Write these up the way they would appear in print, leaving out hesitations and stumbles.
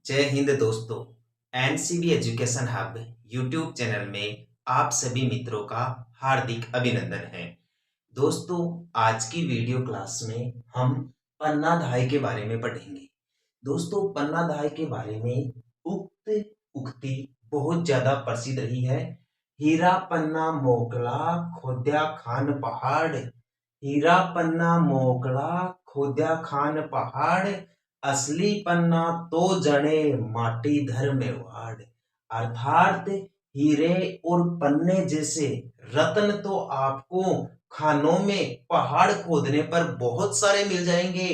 जय हिंद दोस्तों। NCB education hub YouTube channel में आप सभी मित्रों का हार्दिक अभिनंदन है। दोस्तों, आज की वीडियो क्लास में हम पन्नाधाय के बारे में पढ़ेंगे। दोस्तों, पन्नाधाय के बारे में उक्त उक्ति बहुत ज्यादा प्रसिद्ध रही है। हीरा पन्ना मोकला खोद्या खान पहाड़, हीरा पन्ना मोकला खोद्या खान पहाड़, असली पन्ना तो जड़े माटी धर में वाड़। अर्थात हीरे और पन्ने जैसे रत्न तो आपको खानों में पहाड़ खोदने पर बहुत सारे मिल जाएंगे,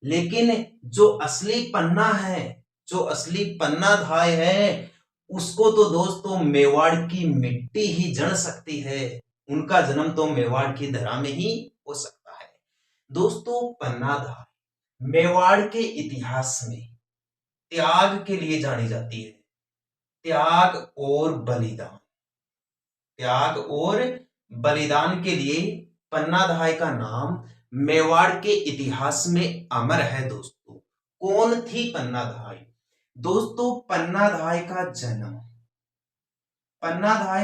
लेकिन जो असली पन्ना है, जो असली पन्ना धाय है, उसको तो दोस्तों मेवाड़ की मिट्टी ही जड़ सकती है। उनका जन्म तो मेवाड़ की धरा में ही हो सकता है। दोस्तों, पन्ना धाय मेवाड़ के इतिहास में त्याग के लिए जानी जाती है। त्याग और बलिदान, त्याग और बलिदान के लिए पन्नाधाय का नाम मेवाड़ के इतिहास में अमर है। दोस्तों, कौन थी पन्नाधाय? दोस्तों, पन्नाधाय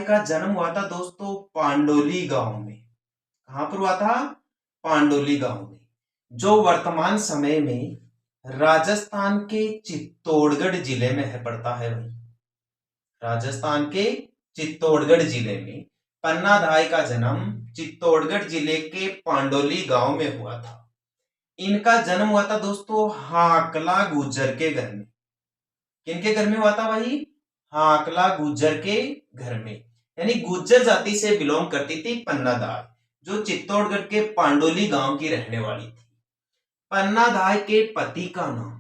का जन्म हुआ था दोस्तों पांडोली गांव में। कहां पर हुआ था? पांडोली गांव में, जो वर्तमान समय में राजस्थान के चित्तौड़गढ़ जिले में है पड़ता है। भाई, राजस्थान के चित्तौड़गढ़ जिले में पन्नाधाय का जन्म चित्तौड़गढ़ जिले के पांडोली गांव में हुआ था। इनका जन्म हुआ था दोस्तों हाकला गुज्जर के घर में। किनके घर में हुआ था भाई? हाकला गुज्जर के घर में। यानी गुज्जर जाति से बिलोंग करती थी पन्नाधाय, जो चित्तौड़गढ़ के पांडोली गांव की रहने वाली थी। पन्नाधाय के पति का नाम,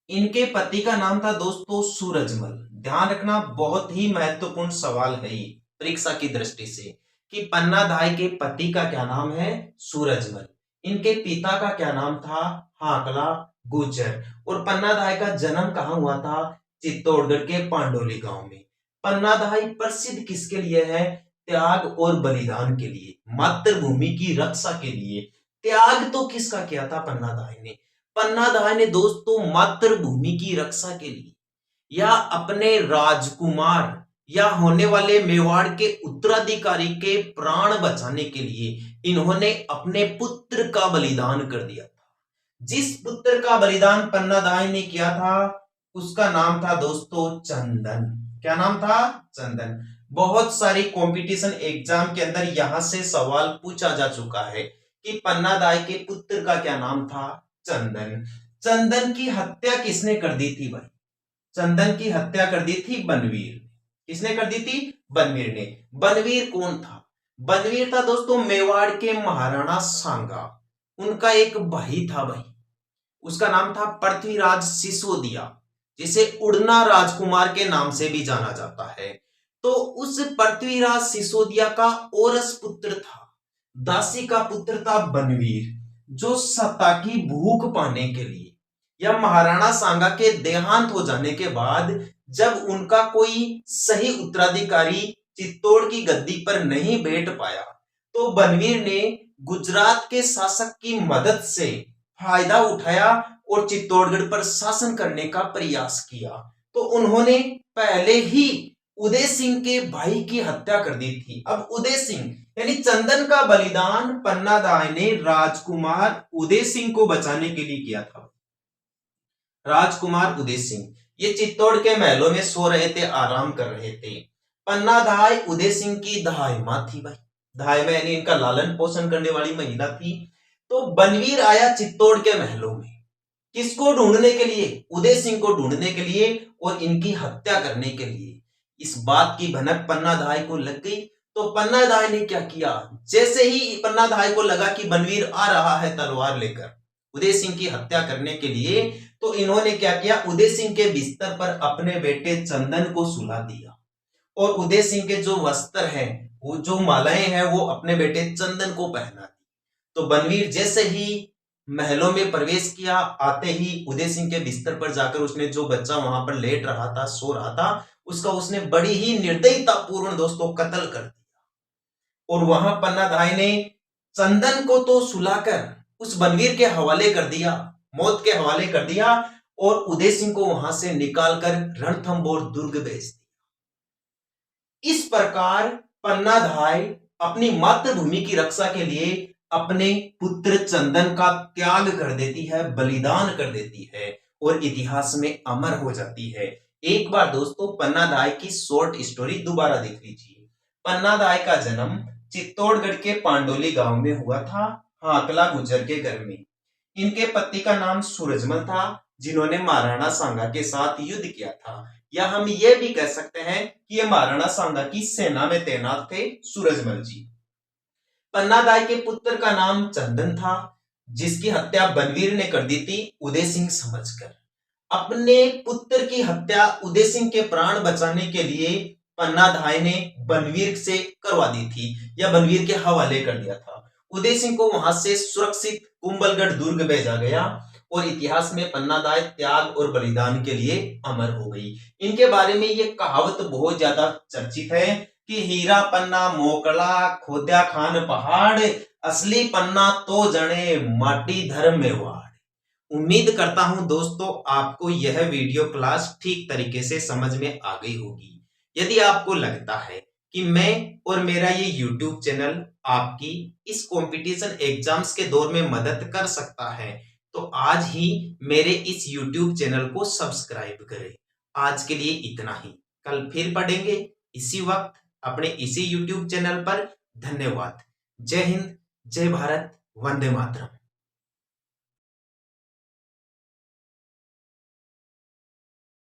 इनके पति का नाम था दोस्तों सूरजमल। ध्यान रखना, बहुत ही महत्वपूर्ण सवाल है ये परीक्षा की दृष्टि से कि पन्नाधाय के पति का क्या नाम है? सूरजमल। इनके पिता का क्या नाम था? हाकला गुज्जर। और पन्नाधाय का जन्म कहां हुआ था? चित्तौड़गढ़ के पांडोली गांव में। पन्नाधाय प्रसिद्ध किसके लिए है? त्याग और बलिदान के लिए, मातृभूमि की रक्षा के लिए। त्याग तो किसका किया था पन्नाधाय ने? पन्नाधाय ने दोस्तों मातृभूमि की रक्षा के लिए, या अपने राजकुमार या होने वाले मेवाड़ के उत्तराधिकारी के प्राण बचाने के लिए इन्होंने अपने पुत्र का बलिदान कर दिया था। जिस पुत्र का बलिदान पन्नाधाय ने किया था उसका नाम था दोस्तों चंदन। क्या नाम था? चंदन। बहुत सारी कंपटीशन एग्जाम के अंदर यहां से सवाल पूछा जा चुका है कि पन्नाधाय के पुत्र का क्या नाम था? चंदन। चंदन की हत्या किसने कर दी थी भाई? चंदन की हत्या कर दी थी बनवीर। किसने कर दी थी? बनवीर ने। बनवीर कौन था? बनवीर था दोस्तों मेवाड़ के महाराणा सांगा। उनका एक भाई था भाई, उसका नाम था पृथ्वीराज सिसोदिया, जिसे उड़ना राजकुमार के नाम से भी जाना जाता है। तो उस पृथ्वीराज सिसोदिया का औरस पुत्र था, दासी का पुत्र था बनवीर, जो सत्ता की भूख पाने के लिए या महाराणा सांगा के देहांत हो जाने के बाद जब उनका कोई सही उत्तराधिकारी चित्तौड़ की गद्दी पर नहीं बैठ पाया, तो बनवीर ने गुजरात के शासक की मदद से फायदा उठाया और चित्तौड़गढ़ पर शासन करने का प्रयास किया। तो उन्होंने पहले ही उदय सिंह के भाई की हत्या कर दी थी। अब उदय सिंह यानी चंदन का बलिदान पन्नाधाय ने राजकुमार उदय सिंह को बचाने के लिए किया था। राजकुमार उदय सिंह ये चित्तौड़ के महलों में सो रहे थे, आराम कर रहे थे। पन्नाधाय उदय सिंह की धाय मां थी भाई। धाय में यानी इनका लालन पोषण करने वाली महिला थी। तो बनवीर आया चित्तौड़ के महलों में, किसको ढूंढने के लिए? उदय सिंह को ढूंढने के लिए और इनकी हत्या करने के लिए। इस बात की भनक पन्नाधाय को लग गई। तो पन्नाधाय ने क्या किया? जैसे ही पन्नाधाय को लगा कि बनवीर आ रहा है तलवार लेकर उदय सिंह की हत्या करने के लिए, तो इन्होंने क्या किया? उदय सिंह के बिस्तर पर अपने बेटे चंदन को सुला दिया और उदय सिंह के जो वस्त्र हैं, वो जो मालाएं हैं, वो अपने बेटे चंदन को पहना दी। तो बनवीर जैसे ही महलों में प्रवेश किया, आते ही उदय सिंह के बिस्तर पर जाकर उसने जो बच्चा वहां पर लेट रहा था, सो रहा था, उसका उसने बड़ी ही निर्दयता पूर्ण दोस्तों कत्ल कर दिया। और वहां पन्नाधाय ने चंदन को तो सुलाकर उस बनवीर के हवाले कर दिया, मौत के हवाले कर दिया। और उदय सिंह को वहां से निकालकर रणथंभौर दुर्ग भेज दिया। इस प्रकार पन्नाधाय अपनी मातृभूमि की रक्षा के लिए अपने पुत्र चंदन का त्याग कर देती है, बलिदान कर देती है और इतिहास में अमर हो जाती है। एक बार दोस्तों पन्नाधाय की शॉर्ट स्टोरी दोबारा देख लीजिए। पन्नाधाय का जन्म चित्तौड़गढ़ के पांडोली गांव में हुआ था, हाकला गुजर के घर में। इनके पति का नाम सूरजमल था, जिन्होंने महाराणा सांगा के साथ युद्ध किया था, या हम ये भी कह सकते हैं कि ये महाराणा सांगा की सेना में तैनात थे सूरजमल जी। पन्नाधाय के पुत्र का नाम चंदन था, जिसकी हत्या बनवीर ने कर दी थी उदय सिंह समझकर। अपने पुत्र की हत्या उदय सिंह के प्राण बचाने के लिए पन्नाधाय ने बनवीर से करवा दी थी, या बनवीर के हवाले कर दिया था। उदय सिंह को वहां से सुरक्षित कुंभलगढ़ दुर्ग भेजा गया और इतिहास में पन्नाधाय त्याग और बलिदान के लिए अमर हो गई। इनके बारे में ये कहावत बहुत ज्यादा चर्चित है कि हीरा पन्ना मोकला खोद्या खान पहाड़, असली पन्ना तो जने माटी धर्म में वाड़। उम्मीद करता हूं दोस्तों आपको यह वीडियो क्लास ठीक तरीके से समझ में आ गई होगी। यदि आपको लगता है कि मैं और मेरा ये YouTube चैनल आपकी इस कंपटीशन एग्जाम्स के दौर में मदद कर सकता है, तो आज ही मेरे इस YouTube चैनल को सब्सक्राइब करें। आज के लिए इतना ही, कल फिर पढ़ेंगे इसी वक्त अपने इसी YouTube चैनल पर। धन्यवाद। जय हिंद, जय भारत, वंदे मातरम।